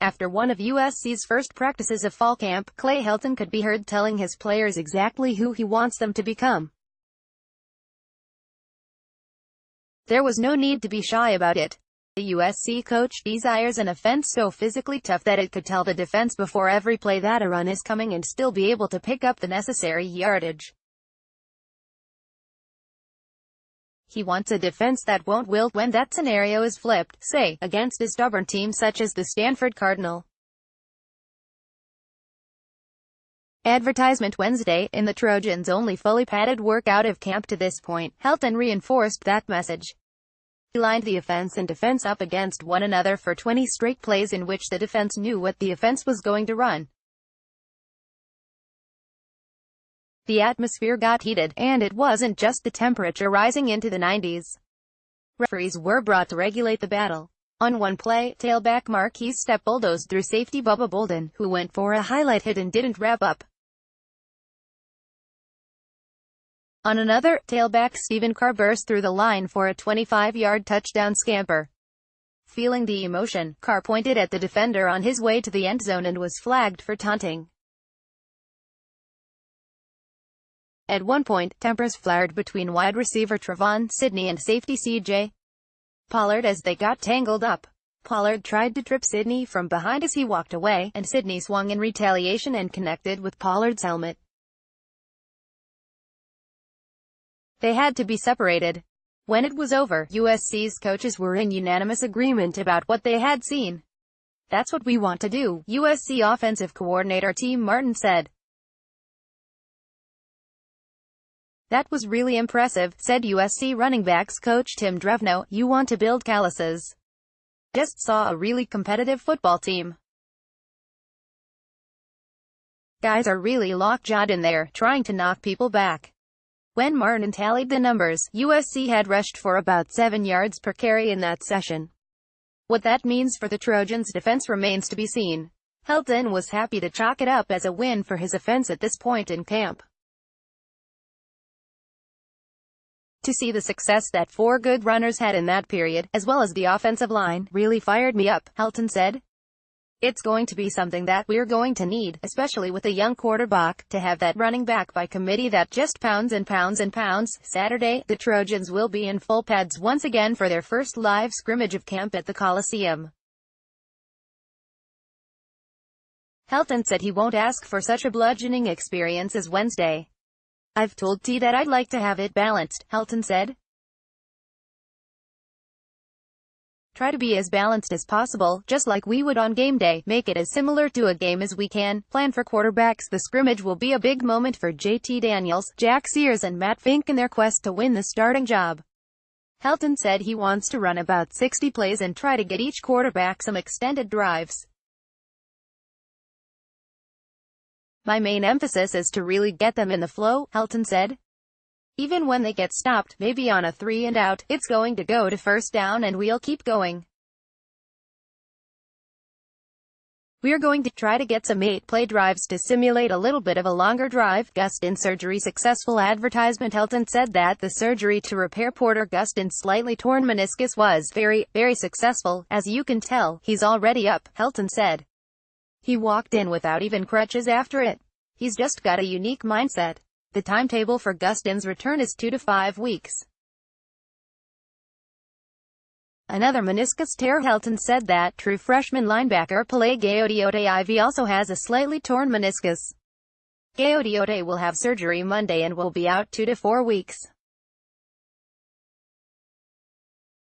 After one of USC's first practices of fall camp, Clay Helton could be heard telling his players exactly who he wants them to become. There was no need to be shy about it. The USC coach desires an offense so physically tough that it could tell the defense before every play that a run is coming and still be able to pick up the necessary yardage. He wants a defense that won't wilt when that scenario is flipped, say, against a stubborn team such as the Stanford Cardinal. Advertisement Wednesday. In the Trojans' only fully padded workout of camp to this point, Helton reinforced that message. He lined the offense and defense up against one another for 20 straight plays in which the defense knew what the offense was going to run. The atmosphere got heated, and it wasn't just the temperature rising into the 90s. Referees were brought to regulate the battle. On one play, tailback Marquise Stepp bulldozed through safety Bubba Bolden, who went for a highlight hit and didn't wrap up. On another, tailback Stephen Carr burst through the line for a 25-yard touchdown scamper. Feeling the emotion, Carr pointed at the defender on his way to the end zone and was flagged for taunting. At one point, tempers flared between wide receiver Trevon Sidney and safety C.J. Pollard as they got tangled up. Pollard tried to trip Sidney from behind as he walked away, and Sidney swung in retaliation and connected with Pollard's helmet. They had to be separated. When it was over, USC's coaches were in unanimous agreement about what they had seen. "That's what we want to do," USC offensive coordinator Tim Martin said. "That was really impressive," said USC running backs coach Tim Drevno. "You want to build calluses. Just saw a really competitive football team. Guys are really lockjawed in there, trying to knock people back." When Martin tallied the numbers, USC had rushed for about 7 yards per carry in that session. What that means for the Trojans' defense remains to be seen. Helton was happy to chalk it up as a win for his offense at this point in camp. "To see the success that 4 good runners had in that period, as well as the offensive line, really fired me up," Helton said. "It's going to be something that we're going to need, especially with a young quarterback, to have that running back by committee that just pounds and pounds and pounds." Saturday, the Trojans will be in full pads once again for their first live scrimmage of camp at the Coliseum. Helton said he won't ask for such a bludgeoning experience as Wednesday. "I've told T that I'd like to have it balanced," Helton said. "Try to be as balanced as possible, just like we would on game day, make it as similar to a game as we can, plan for quarterbacks. The scrimmage will be a big moment for JT Daniels, Jack Sears and Matt Fink in their quest to win the starting job." Helton said he wants to run about 60 plays and try to get each quarterback some extended drives. "My main emphasis is to really get them in the flow," Helton said. "Even when they get stopped, maybe on a 3 and out, it's going to go to first down and we'll keep going. We're going to try to get some 8-play drives to simulate a little bit of a longer drive." Gustin surgery successful. Advertisement. Helton said that the surgery to repair Porter Gustin's slightly torn meniscus was very successful. "As you can tell, he's already up," Helton said. "He walked in without even crutches after it. He's just got a unique mindset." The timetable for Gustin's return is 2 to 5 weeks. Another meniscus tear. Helton said that true freshman linebacker Pele Gaodiote IV also has a slightly torn meniscus. Gaodiote will have surgery Monday and will be out 2 to 4 weeks.